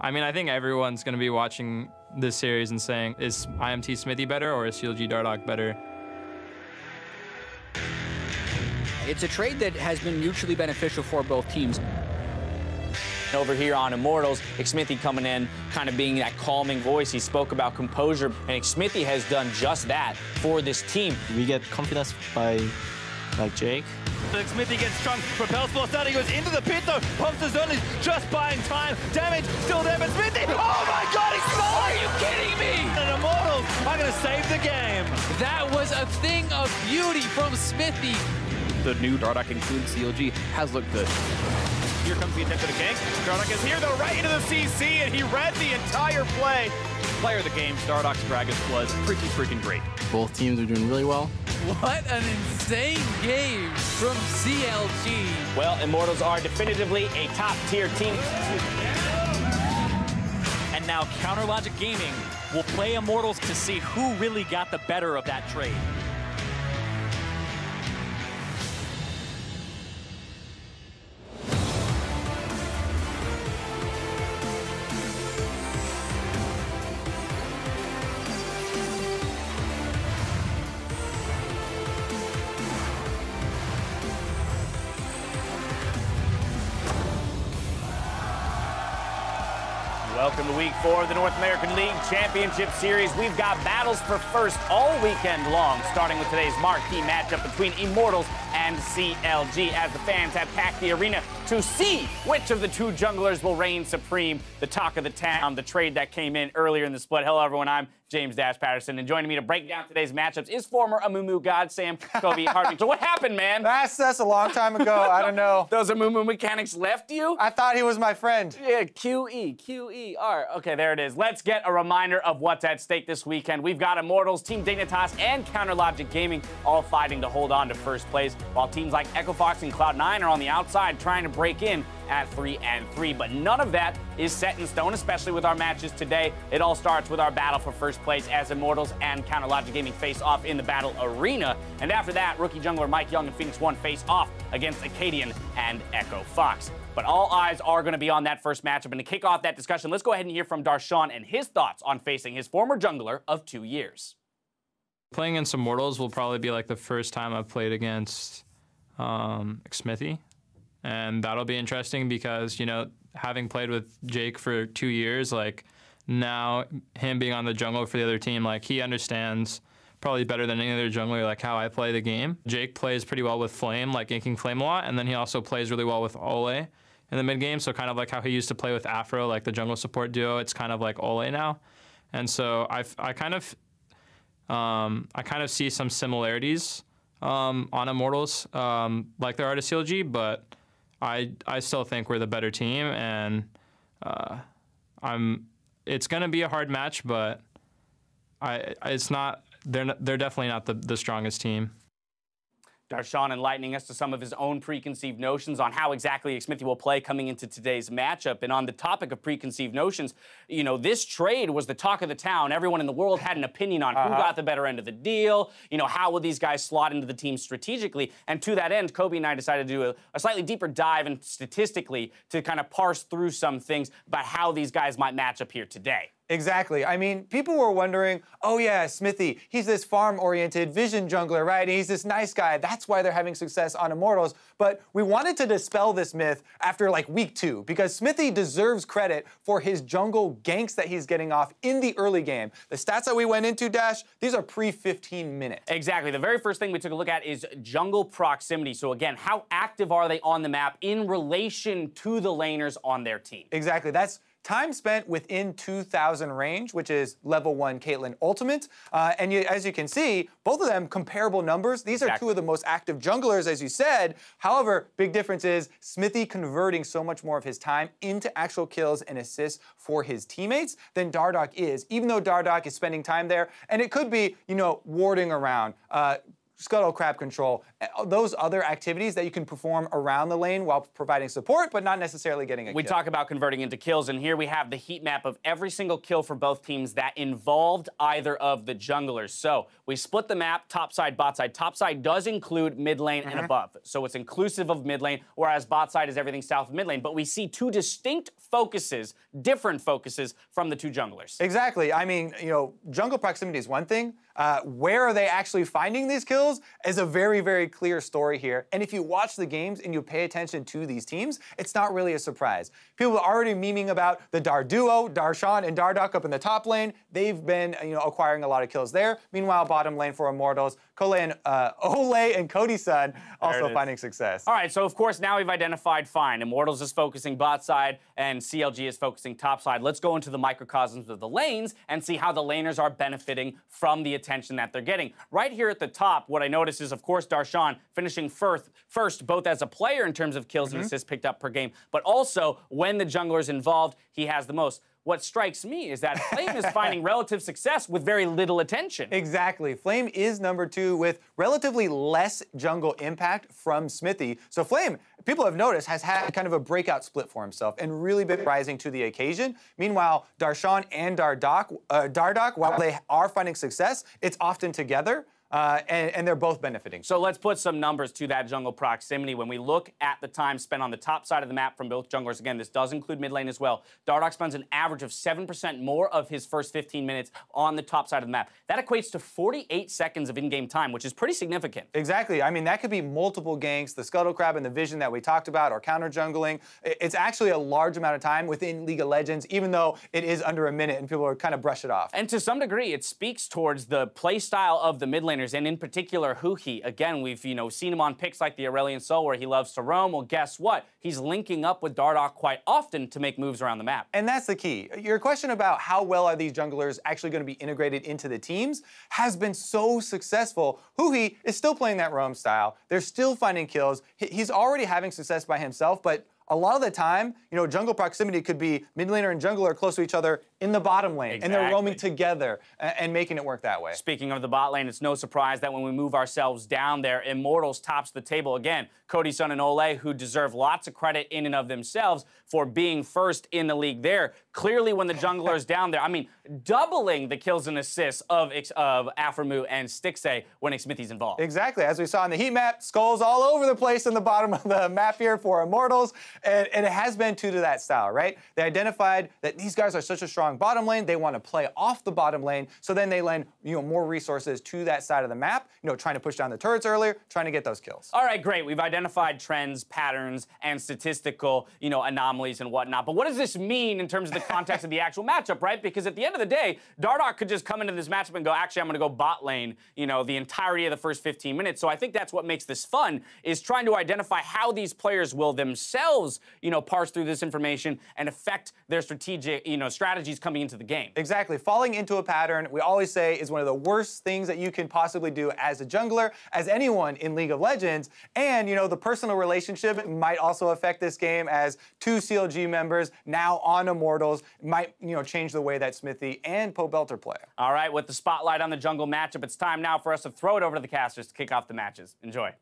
I mean, I think everyone's going to be watching this series and saying, is IMT Xmithie better or is CLG Dardoch better? It's a trade that has been mutually beneficial for both teams. Over here on Immortals, Xmithie coming in, kind of being that calming voice. He spoke about composure, and Xmithie has done just that for this team. We get confidence by Jake. Xmithie gets strung, propels for starting, goes into the pit though, pumps his only, just buying time. Damage still there, but Xmithie, oh my god, he's falling! Are you kidding me? And Immortals are going to save the game. That was a thing of beauty from Xmithie. The new Dardoch including CLG has looked good. Here comes the attempt of the King. Dardoch is here though, right into the CC, and he read the entire play. Player of the game, Dardoch's Gragas was pretty freaking great. Both teams are doing really well. What an insane game from CLG. Well, Immortals are definitively a top-tier team. And now CounterLogic Gaming will play Immortals to see who really got the better of that trade. Welcome to Week 4 of the North American League Championship Series. We've got battles for first all weekend long, starting with today's marquee matchup between Immortals and CLG, as the fans have packed the arena to see which of the two junglers will reign supreme. The talk of the town, the trade that came in earlier in the split. Hello, everyone. I'm James Dash Patterson, and joining me to break down today's matchups is former Amumu god Sam Kobe Harvey. So what happened, man? That's a long time ago. I don't know. Those Amumu mechanics left you? I thought he was my friend. Yeah, QER. Okay, there it is. Let's get a reminder of what's at stake this weekend. We've got Immortals, Team Dignitas, and CounterLogic Gaming all fighting to hold on to first place, while teams like EchoFox and Cloud9 are on the outside trying to break in at 3-3. But none of that is set in stone, especially with our matches today. It all starts with our battle for first place as Immortals and CounterLogic Gaming face off in the battle arena. And after that, rookie jungler Mike Young and Phoenix One face off against Acadian and EchoFox. But all eyes are going to be on that first matchup. And to kick off that discussion, let's go ahead and hear from Darshan and his thoughts on facing his former jungler of 2 years. Playing against Immortals will probably be like the first time I've played against Xmithie. And that'll be interesting because, you know, having played with Jake for 2 years, like now him being on the jungle for the other team, like he understands probably better than any other jungler, like how I play the game. Jake plays pretty well with Flame, like inking Flame a lot, and then he also plays really well with Ole in the mid game. So kind of like how he used to play with Afro, like the jungle support duo, it's kind of like Ole now. And so I kind of see some similarities on Immortals, like there are to CLG, but I still think we're the better team, and it's gonna be a hard match, but it's not. They're definitely not the strongest team. Darshan enlightening us to some of his own preconceived notions on how exactly Xmithie will play coming into today's matchup. And on the topic of preconceived notions, you know, this trade was the talk of the town. Everyone in the world had an opinion on who got the better end of the deal, you know, how will these guys slot into the team strategically. And to that end, Kobe and I decided to do a slightly deeper dive and statistically to kind of parse through some things about how these guys might match up here today. Exactly. I mean, people were wondering, oh yeah, Xmithie, he's this farm-oriented vision jungler, right? And he's this nice guy. That's why they're having success on Immortals. But we wanted to dispel this myth after like week 2, because Xmithie deserves credit for his jungle ganks that he's getting off in the early game. The stats that we went into, Dash, these are pre-15 minutes. Exactly. The very first thing we took a look at is jungle proximity. So again, how active are they on the map in relation to the laners on their team? Exactly. That's time spent within 2,000 range, which is level 1 Caitlyn Ultimate. And as you can see, both of them comparable numbers. These are two of the most active junglers, as you said. However, big difference is Xmithie converting so much more of his time into actual kills and assists for his teammates than Dardoch is, even though Dardoch is spending time there. And it could be, you know, warding around, scuttle crab control, those other activities that you can perform around the lane while providing support, but not necessarily getting a kill. We talk about converting into kills, and here we have the heat map of every single kill for both teams that involved either of the junglers. So we split the map, top side, bot side. Top side does include mid lane and above, so it's inclusive of mid lane, whereas bot side is everything south of mid lane. But we see two distinct focuses, different focuses from the two junglers. Exactly. I mean, you know, jungle proximity is one thing. Where are they actually finding these kills is a very, very clear story here. And if you watch the games and you pay attention to these teams, it's not really a surprise. People are already memeing about the Dar duo, Darshan and Dardoch up in the top lane. They've been, you know, acquiring a lot of kills there. Meanwhile, bottom lane for Immortals, Ole and Cody-san also finding success. All right, so of course now we've identified fine. Immortals is focusing bot side and CLG is focusing top side. Let's go into the microcosms of the lanes and see how the laners are benefiting from the attention that they're getting. Right here at the top, what I notice is, of course, Darshan finishing first both as a player in terms of kills and assists picked up per game, but also when the jungler's involved, he has the most. What strikes me is that Flame is finding relative success with very little attention. Exactly. Flame is number 2 with relatively less jungle impact from Xmithie. So Flame, people have noticed, has had kind of a breakout split for himself and really been rising to the occasion. Meanwhile, Darshan and Dardoch, while they are finding success, it's often together. And they're both benefiting. So let's put some numbers to that jungle proximity. When we look at the time spent on the top side of the map from both junglers, again, this does include mid lane as well, Dardoch spends an average of 7% more of his first 15 minutes on the top side of the map. That equates to 48 seconds of in-game time, which is pretty significant. Exactly. I mean, that could be multiple ganks, the scuttle crab and the vision that we talked about, or counter jungling. It's actually a large amount of time within League of Legends, even though it is under a minute and people are kind of brush it off. And to some degree, it speaks towards the play style of the mid laners, and in particular, Huhi. Again, we've seen him on picks like the Aurelion Sol where he loves to roam. Well, guess what? He's linking up with Dardoch quite often to make moves around the map. And that's the key. Your question about how well are these junglers actually going to be integrated into the teams has been so successful. Huhi is still playing that roam style. They're still finding kills. He's already having success by himself, but a lot of the time, jungle proximity could be mid laner and jungler close to each other in the bottom lane, and they're roaming together and making it work that way. Speaking of the bot lane, it's no surprise that when we move ourselves down there, Immortals tops the table again. Cody-san and Ole, who deserve lots of credit in and of themselves for being first in the league there. Clearly, when the jungler is down there, I mean, doubling the kills and assists of Aphromoo and Stixxay when Xmithie's involved. Exactly. As we saw in the heat map, skulls all over the place in the bottom of the map here for Immortals, and it has been true to that style, right? They identified that these guys are such a strong bottom lane, they want to play off the bottom lane, so then they lend more resources to that side of the map, trying to push down the turrets earlier, trying to get those kills. All right, great. We've identified trends, patterns, and statistical, anomalies and whatnot. But what does this mean in terms of the context of the actual matchup, right? Because at the end of the day, Dardoch could just come into this matchup and go, actually, I'm going to go bot lane, the entirety of the first 15 minutes. So I think that's what makes this fun, is trying to identify how these players will themselves, parse through this information and affect their strategic, strategies coming into the game. Exactly. Falling into a pattern, we always say, is one of the worst things that you can possibly do as a jungler, as anyone in League of Legends. And, the personal relationship might also affect this game, as 2 CLG members now on Immortals might, change the way that Xmithie and Pobelter play. All right, with the spotlight on the jungle matchup, it's time now for us to throw it over to the casters to kick off the matches. Enjoy.